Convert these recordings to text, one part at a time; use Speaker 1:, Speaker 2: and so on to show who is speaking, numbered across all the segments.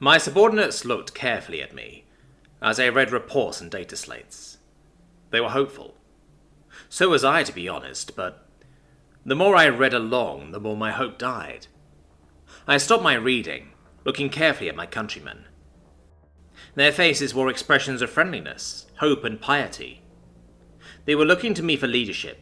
Speaker 1: My subordinates looked carefully at me as I read reports and data slates. They were hopeful. So was I, to be honest, but the more I read along, the more my hope died. I stopped my reading, looking carefully at my countrymen. Their faces wore expressions of friendliness, hope, and piety. They were looking to me for leadership,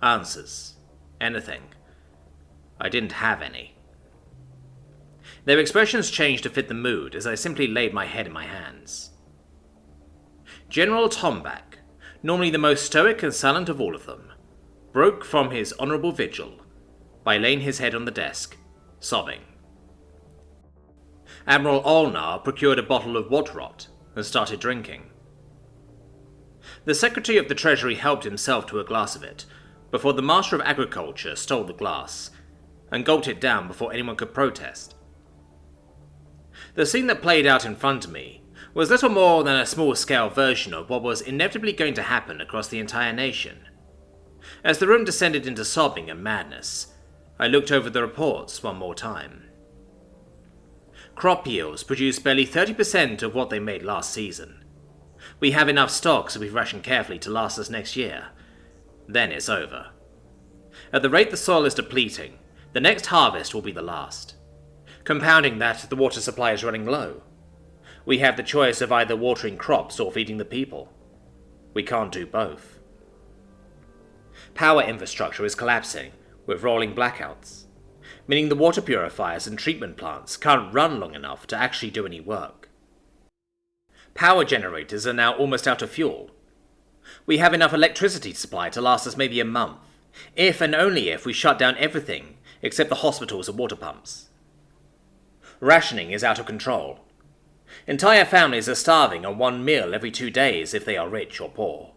Speaker 1: answers, anything. I didn't have any. Their expressions changed to fit the mood as I simply laid my head in my hands. General Tomback, normally the most stoic and silent of all of them, broke from his honourable vigil by laying his head on the desk, sobbing. Admiral Olnar procured a bottle of Wadrot and started drinking. The Secretary of the Treasury helped himself to a glass of it before the Master of Agriculture stole the glass and gulped it down before anyone could protest. The scene that played out in front of me was little more than a small-scale version of what was inevitably going to happen across the entire nation. As the room descended into sobbing and madness, I looked over the reports one more time. Crop yields produce barely 30% of what they made last season. We have enough stocks if we ration carefully to last us next year. Then it's over. At the rate the soil is depleting, the next harvest will be the last. Compounding that, the water supply is running low. We have the choice of either watering crops or feeding the people. We can't do both. Power infrastructure is collapsing, with rolling blackouts, meaning the water purifiers and treatment plants can't run long enough to actually do any work. Power generators are now almost out of fuel. We have enough electricity supply to last us maybe a month, if and only if we shut down everything except the hospitals and water pumps. Rationing is out of control. Entire families are starving on one meal every 2 days if they are rich or poor.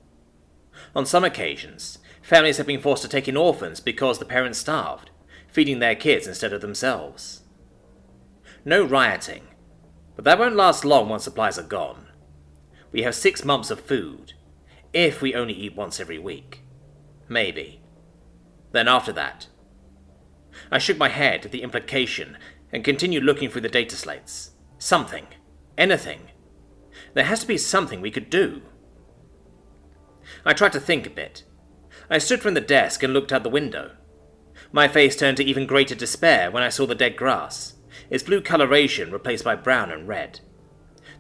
Speaker 1: On some occasions, families have been forced to take in orphans because the parents starved, feeding their kids instead of themselves. No rioting, but that won't last long once supplies are gone. We have 6 months of food, if we only eat once every week. Maybe. Then after that. I shook my head at the implication and continued looking through the data slates. Something. Anything. There has to be something we could do. I tried to think a bit. I stood from the desk and looked out the window. My face turned to even greater despair when I saw the dead grass, its blue coloration replaced by brown and red.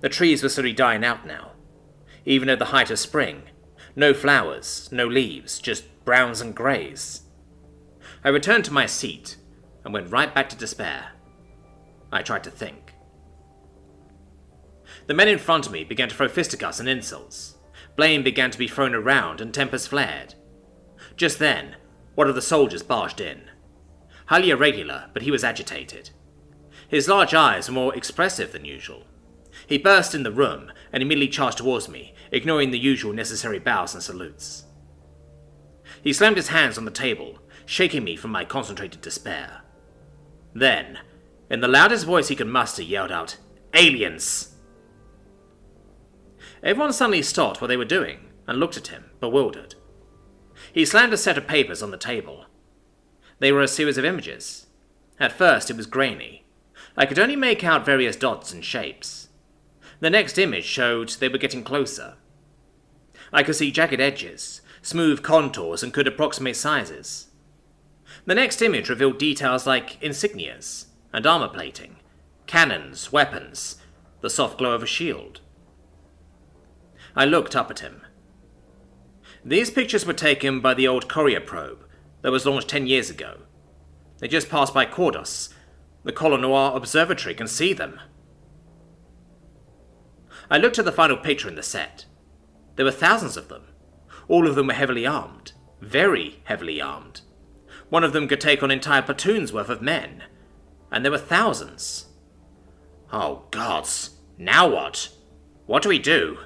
Speaker 1: The trees were slowly dying out now. Even at the height of spring, no flowers, no leaves, just browns and greys. I returned to my seat and went right back to despair. I tried to think. The men in front of me began to throw fisticuffs and insults. Blame began to be thrown around and tempers flared. Just then, one of the soldiers barged in. Highly irregular, but he was agitated. His large eyes were more expressive than usual. He burst in the room and immediately charged towards me, ignoring the usual necessary bows and salutes. He slammed his hands on the table, shaking me from my concentrated despair. Then, in the loudest voice he could muster, yelled out, "Aliens!" Everyone suddenly stopped what they were doing and looked at him, bewildered. He slammed a set of papers on the table. They were a series of images. At first it was grainy. I could only make out various dots and shapes. The next image showed they were getting closer. I could see jagged edges, smooth contours, and could approximate sizes. The next image revealed details like insignias and armor plating, cannons, weapons, the soft glow of a shield. I looked up at him. These pictures were taken by the old Courier probe that was launched 10 years ago. They just passed by Cordos. The Colonnoir Observatory can see them. I looked at the final picture in the set. There were thousands of them. All of them were heavily armed. Very heavily armed. One of them could take on entire platoons worth of men. And there were thousands. Oh, gods. Now what? What do we do?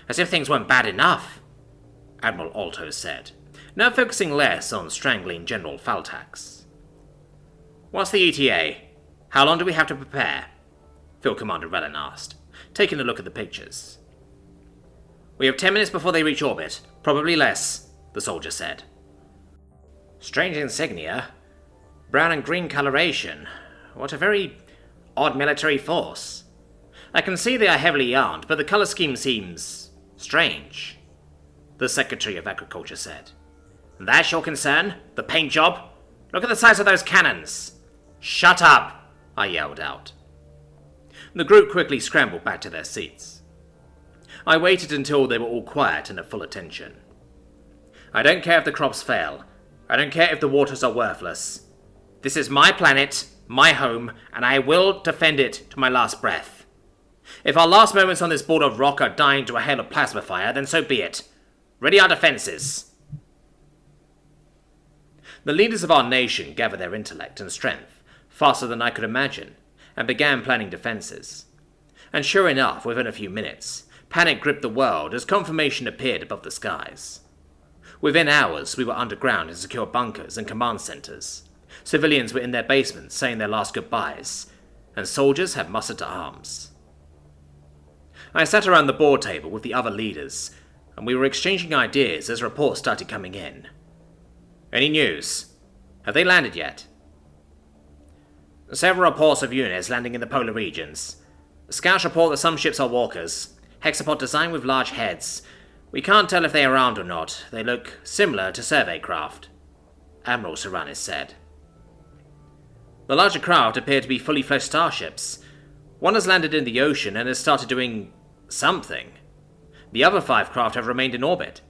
Speaker 1: As if things weren't bad enough, Admiral Alto said, now focusing less on strangling General Faltax. What's the ETA? How long do we have to prepare? Field Commander Rellan asked, taking a look at the pictures. We have 10 minutes before they reach orbit, probably less, the soldier said. Strange insignia. Brown and green coloration. What a very odd military force. I can see they are heavily armed, but the colour scheme seems strange, the Secretary of Agriculture said. That's your concern? The paint job? Look at the size of those cannons! Shut up! I yelled out. The group quickly scrambled back to their seats. I waited until they were all quiet and at full attention. I don't care if the crops fail. I don't care if the waters are worthless. This is my planet, my home, and I will defend it to my last breath. If our last moments on this board of rock are dying to a hail of plasma fire, then so be it. Ready our defences. The leaders of our nation gathered their intellect and strength faster than I could imagine, and began planning defences. And sure enough, within a few minutes, panic gripped the world as confirmation appeared above the skies. Within hours, we were underground in secure bunkers and command centres. Civilians were in their basements saying their last goodbyes, and soldiers had mustered to arms. I sat around the board table with the other leaders, and we were exchanging ideas as reports started coming in. Any news? Have they landed yet? Several reports of units landing in the polar regions. Scouts report that some ships are walkers, hexapod designed with large heads. We can't tell if they are armed or not. They look similar to survey craft, Admiral Saranis said. The larger craft appear to be fully fledged starships. One has landed in the ocean and has started doing something. The other 5 craft have remained in orbit.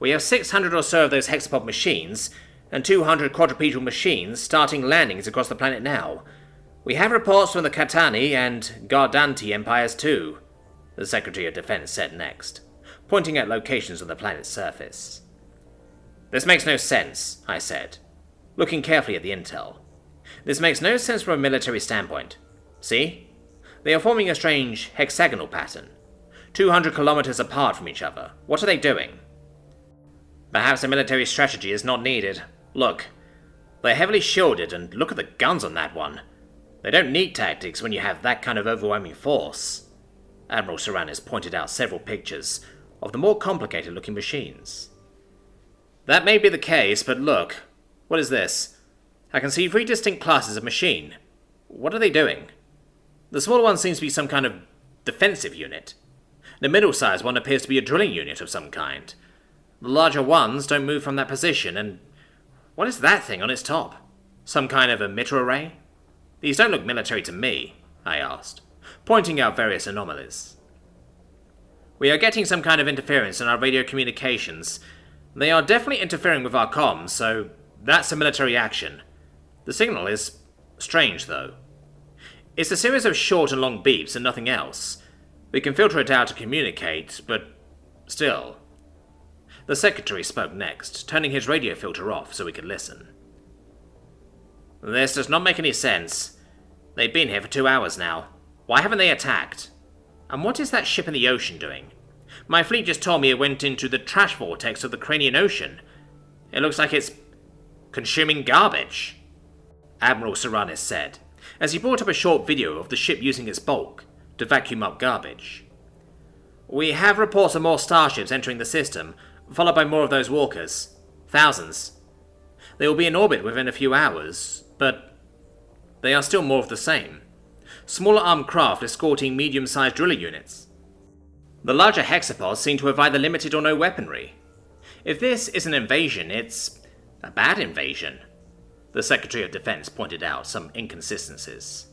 Speaker 1: We have 600 or so of those hexapod machines, and 200 quadrupedal machines starting landings across the planet now. We have reports from the Katani and Gardanti empires too, the Secretary of Defense said next, pointing at locations on the planet's surface. This makes no sense, I said, looking carefully at the intel. This makes no sense from a military standpoint. See? They are forming a strange hexagonal pattern, 200 kilometers apart from each other. What are they doing? Perhaps a military strategy is not needed. Look, they're heavily shielded, and look at the guns on that one. They don't need tactics when you have that kind of overwhelming force. Admiral Saranis pointed out several pictures of the more complicated-looking machines. That may be the case, but look. What is this? I can see 3 distinct classes of machine. What are they doing? The smaller one seems to be some kind of defensive unit. The middle-sized one appears to be a drilling unit of some kind. The larger ones don't move from that position, and what is that thing on its top? Some kind of emitter array? These don't look military to me, I asked, pointing out various anomalies. We are getting some kind of interference in our radio communications. They are definitely interfering with our comms, so that's a military action. The signal is strange, though. It's a series of short and long beeps and nothing else. We can filter it out to communicate, but still. The Secretary spoke next, turning his radio filter off so we could listen. This does not make any sense. They've been here for 2 hours now. Why haven't they attacked? And what is that ship in the ocean doing? My fleet just told me it went into the trash vortex of the Cranian Ocean. It looks like it's consuming garbage, Admiral Saranis said, as he brought up a short video of the ship using its bulk to vacuum up garbage. We have reports of more starships entering the system, followed by more of those walkers. Thousands. They will be in orbit within a few hours, but they are still more of the same. Smaller armed craft escorting medium-sized driller units. The larger hexapods seem to have either limited or no weaponry. If this is an invasion, it's a bad invasion. The Secretary of Defense pointed out some inconsistencies.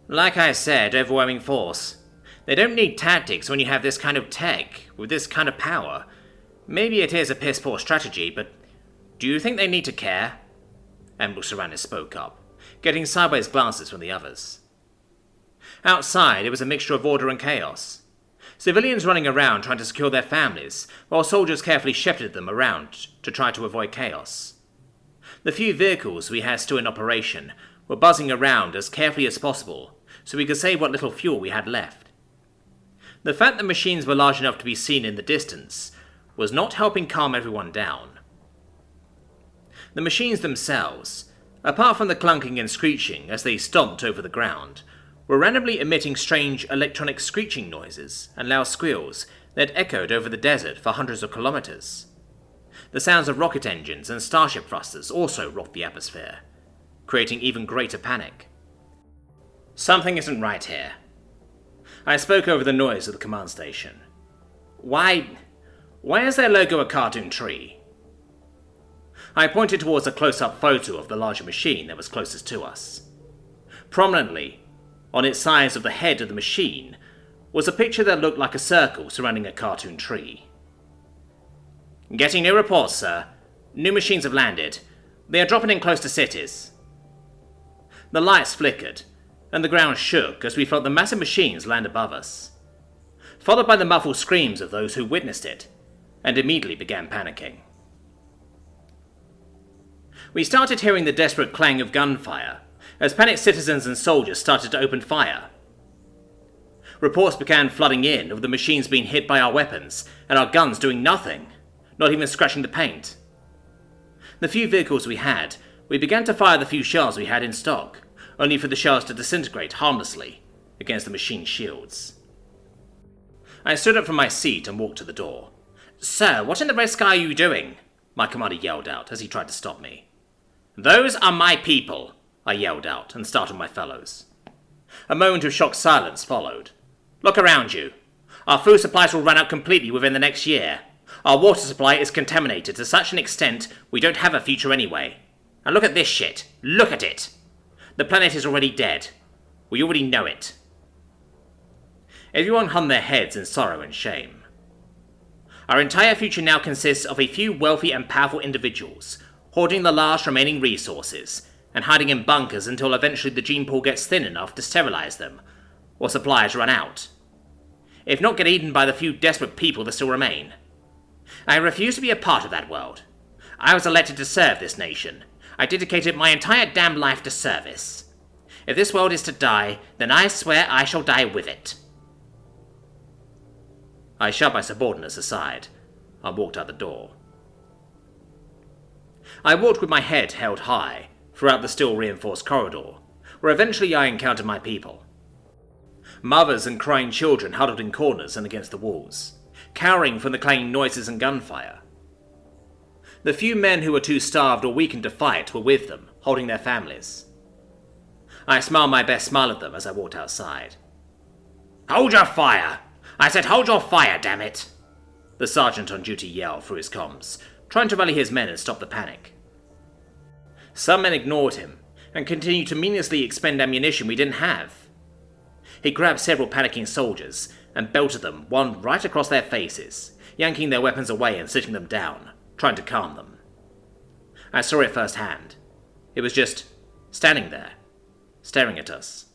Speaker 1: Like I said, overwhelming force. They don't need tactics when you have this kind of tech, with this kind of power. Maybe it is a piss-poor strategy, but do you think they need to care? Admiral Saranis spoke up, getting sideways glances from the others. Outside, it was a mixture of order and chaos. Civilians running around trying to secure their families, while soldiers carefully shepherded them around to try to avoid chaos. The few vehicles we had still in operation were buzzing around as carefully as possible, so we could save what little fuel we had left. The fact that machines were large enough to be seen in the distance was not helping calm everyone down. The machines themselves, apart from the clunking and screeching as they stomped over the ground, were randomly emitting strange electronic screeching noises and loud squeals that echoed over the desert for hundreds of kilometers. The sounds of rocket engines and starship thrusters also rocked the atmosphere, creating even greater panic. Something isn't right here. I spoke over the noise of the command station. Why is their logo a cartoon tree? I pointed towards a close-up photo of the larger machine that was closest to us. Prominently, on its sides of the head of the machine, was a picture that looked like a circle surrounding a cartoon tree. Getting new reports, sir. New machines have landed. They are dropping in close to cities. The lights flickered, and the ground shook as we felt the massive machines land above us, followed by the muffled screams of those who witnessed it, and immediately began panicking. We started hearing the desperate clang of gunfire, as panicked citizens and soldiers started to open fire. Reports began flooding in of the machines being hit by our weapons, and our guns doing nothing, not even scratching the paint. The few vehicles we had, we began to fire the few shells we had in stock, only for the shells to disintegrate harmlessly against the machine's shields. I stood up from my seat and walked to the door. "Sir, what in the red sky are you doing?" my commander yelled out as he tried to stop me. "Those are my people," I yelled out and startled my fellows. A moment of shocked silence followed. "Look around you. Our food supplies will run out completely within the next year. Our water supply is contaminated to such an extent we don't have a future anyway. And look at this shit. Look at it. The planet is already dead. We already know it." Everyone hung their heads in sorrow and shame. Our entire future now consists of a few wealthy and powerful individuals, hoarding the last remaining resources, and hiding in bunkers until eventually the gene pool gets thin enough to sterilize them, or supplies run out. If not get eaten by the few desperate people that still remain. I refuse to be a part of that world. I was elected to serve this nation. I dedicated my entire damn life to service. If this world is to die, then I swear I shall die with it. I shoved my subordinates aside and walked out the door. I walked with my head held high throughout the steel-reinforced corridor, where eventually I encountered my people. Mothers and crying children huddled in corners and against the walls, cowering from the clanging noises and gunfire. The few men who were too starved or weakened to fight were with them, holding their families. I smiled my best smile at them as I walked outside. "Hold your fire! I said hold your fire, damn it!" the sergeant on duty yelled through his comms, trying to rally his men and stop the panic. Some men ignored him and continued to meaninglessly expend ammunition we didn't have. He grabbed several panicking soldiers and belted them one right across their faces, yanking their weapons away and sitting them down, trying to calm them. I saw it firsthand. It was just standing there, staring at us.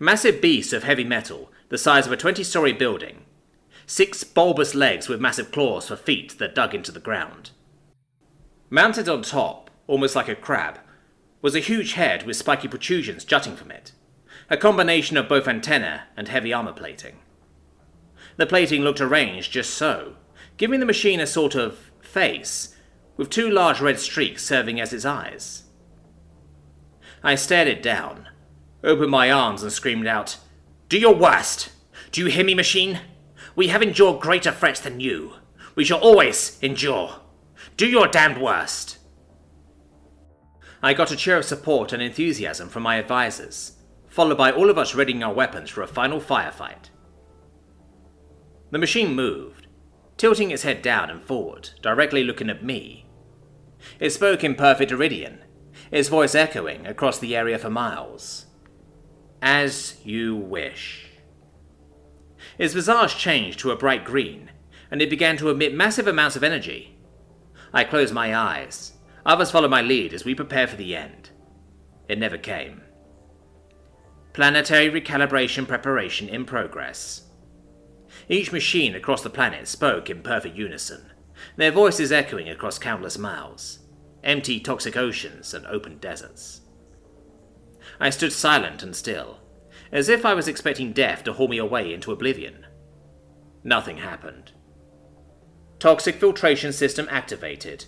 Speaker 1: Massive beasts of heavy metal, the size of a 20-story building. 6 bulbous legs with massive claws for feet that dug into the ground. Mounted on top, almost like a crab, was a huge head with spiky protrusions jutting from it. A combination of both antennae and heavy armor plating. The plating looked arranged just so, giving the machine a sort of face, with 2 large red streaks serving as its eyes. I stared it down, opened my arms and screamed out, "Do your worst! Do you hear me, machine? We have endured greater threats than you. We shall always endure. Do your damned worst!" I got a cheer of support and enthusiasm from my advisors, followed by all of us readying our weapons for a final firefight. The machine moved, tilting its head down and forward, directly looking at me. It spoke in perfect Iridian, its voice echoing across the area for miles. "As you wish." Its visage changed to a bright green, and it began to emit massive amounts of energy. I closed my eyes. Others followed my lead as we prepared for the end. It never came. Planetary recalibration preparation in progress. Each machine across the planet spoke in perfect unison, their voices echoing across countless miles, empty toxic oceans and open deserts. I stood silent and still, as if I was expecting death to haul me away into oblivion. Nothing happened. Toxic filtration system activated.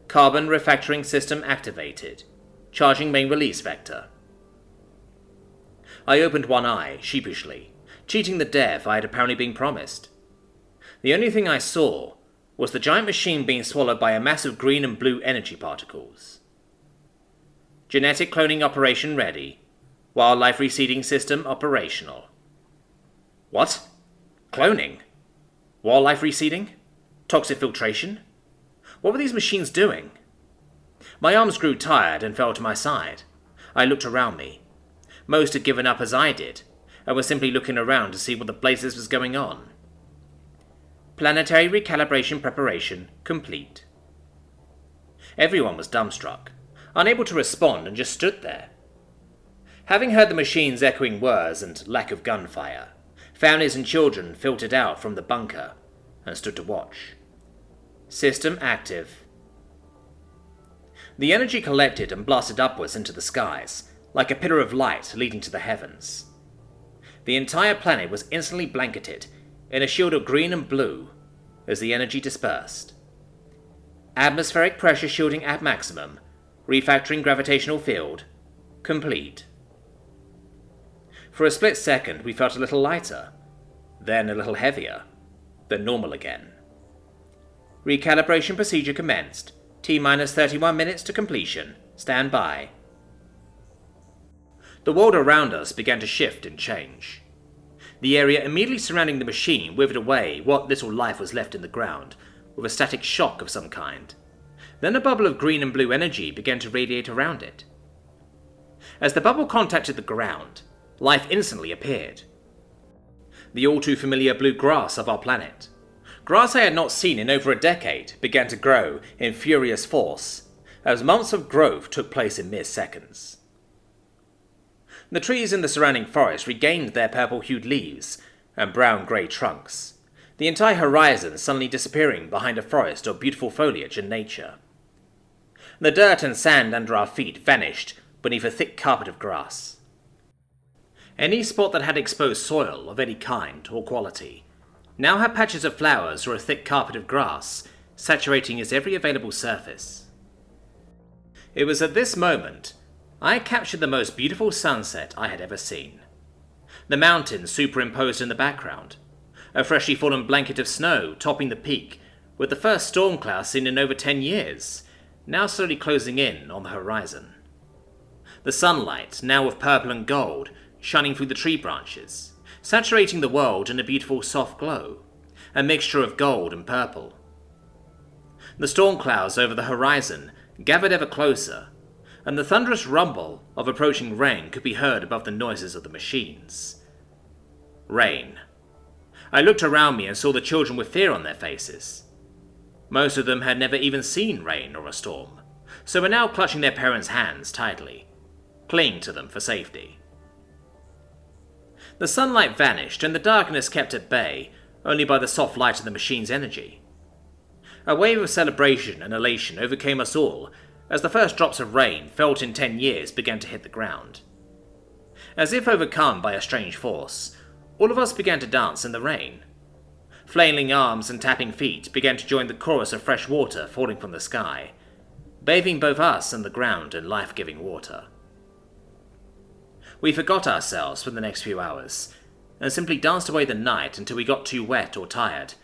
Speaker 1: Carbon refactoring system activated. Charging main release vector. I opened one eye, sheepishly, cheating the death I had apparently been promised. The only thing I saw was the giant machine being swallowed by a mass of green and blue energy particles. Genetic cloning operation ready. Wildlife reseeding system operational. What? Cloning? Wildlife reseeding? Toxic filtration? What were these machines doing? My arms grew tired and fell to my side. I looked around me. Most had given up as I did, and were simply looking around to see what the blazes was going on. Planetary recalibration preparation complete. Everyone was dumbstruck, unable to respond, and just stood there. Having heard the machines' echoing whirs and lack of gunfire, families and children filtered out from the bunker and stood to watch. System active. The energy collected and blasted upwards into the skies, like a pillar of light leading to the heavens. The entire planet was instantly blanketed in a shield of green and blue as the energy dispersed. Atmospheric pressure shielding at maximum, refactoring gravitational field, complete. For a split second we felt a little lighter, then a little heavier, then normal again. Recalibration procedure commenced. T-minus 31 minutes to completion. Stand by. The world around us began to shift and change. The area immediately surrounding the machine withered away what little life was left in the ground, with a static shock of some kind. Then a bubble of green and blue energy began to radiate around it. As the bubble contacted the ground, life instantly appeared. The all-too-familiar blue grass of our planet. Grass I had not seen in over a decade began to grow in furious force, as months of growth took place in mere seconds. The trees in the surrounding forest regained their purple-hued leaves and brown-grey trunks, the entire horizon suddenly disappearing behind a forest of beautiful foliage and nature. The dirt and sand under our feet vanished beneath a thick carpet of grass. Any spot that had exposed soil of any kind or quality now had patches of flowers or a thick carpet of grass, saturating its every available surface. It was at this moment I captured the most beautiful sunset I had ever seen. The mountains superimposed in the background, a freshly fallen blanket of snow topping the peak, with the first storm cloud seen in over 10 years, now slowly closing in on the horizon. The sunlight, now of purple and gold, shining through the tree branches, saturating the world in a beautiful soft glow, a mixture of gold and purple. The storm clouds over the horizon gathered ever closer, and the thunderous rumble of approaching rain could be heard above the noises of the machines. Rain. I looked around me and saw the children with fear on their faces. Most of them had never even seen rain or a storm, so were now clutching their parents' hands tightly, clinging to them for safety. The sunlight vanished and the darkness kept at bay only by the soft light of the machine's energy. A wave of celebration and elation overcame us all as the first drops of rain felt in 10 years began to hit the ground. As if overcome by a strange force, all of us began to dance in the rain. Flailing arms and tapping feet began to join the chorus of fresh water falling from the sky, bathing both us and the ground in life-giving water. We forgot ourselves for the next few hours, and simply danced away the night until we got too wet or tired,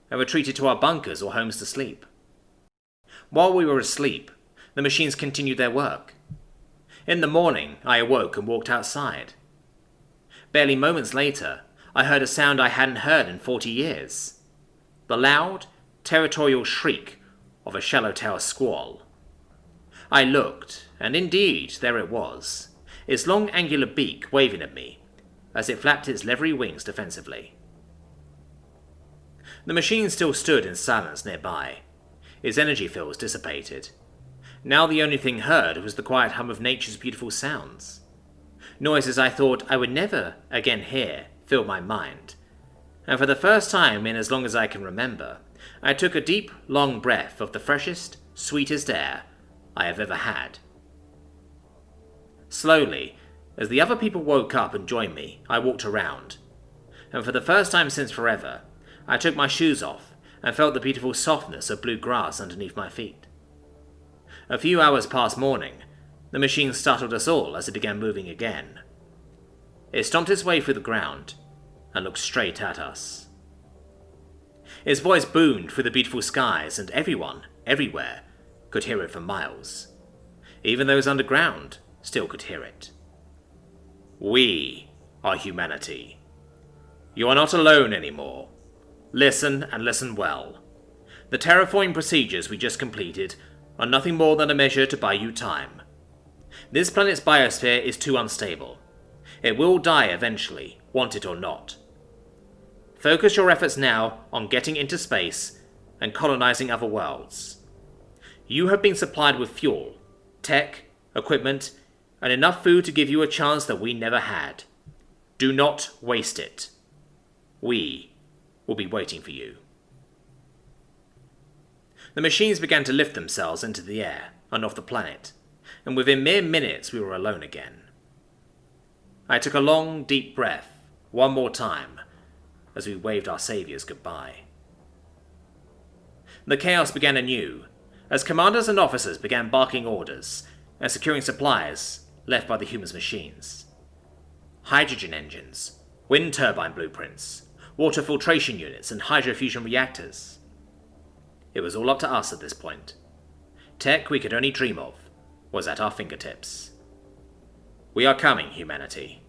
Speaker 1: and retreated to our bunkers or homes to sleep. While we were asleep, the machines continued their work. In the morning, I awoke and walked outside. Barely moments later, I heard a sound I hadn't heard in 40 years. The loud, territorial shriek of a shallow-tailed squall. I looked, and indeed, there it was, its long angular beak waving at me, as it flapped its leathery wings defensively. The machine still stood in silence nearby, its energy fields dissipated. Now the only thing heard was the quiet hum of nature's beautiful sounds. Noises I thought I would never again hear filled my mind, and for the first time in as long as I can remember, I took a deep, long breath of the freshest, sweetest air I have ever had. Slowly, as the other people woke up and joined me, I walked around, and for the first time since forever, I took my shoes off and felt the beautiful softness of blue grass underneath my feet. A few hours past morning, the machine startled us all as it began moving again. It stomped its way through the ground and looked straight at us. Its voice boomed through the beautiful skies, and everyone, everywhere, could hear it for miles. Even those underground still could hear it. We are humanity. You are not alone anymore. Listen, and listen well. The terraforming procedures we just completed are nothing more than a measure to buy you time. This planet's biosphere is too unstable. It will die eventually, want it or not. Focus your efforts now on getting into space and colonizing other worlds. You have been supplied with fuel, tech, equipment, and enough food to give you a chance that we never had. Do not waste it. We will be waiting for you. The machines began to lift themselves into the air and off the planet, and within mere minutes we were alone again. I took a long, deep breath, one more time, as we waved our saviors goodbye. The chaos began anew, as commanders and officers began barking orders and securing supplies left by the humans' machines. Hydrogen engines, wind turbine blueprints, water filtration units, and hydrofusion reactors. It was all up to us at this point. Tech we could only dream of was at our fingertips. We are coming, humanity.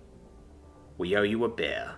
Speaker 1: We owe you a beer.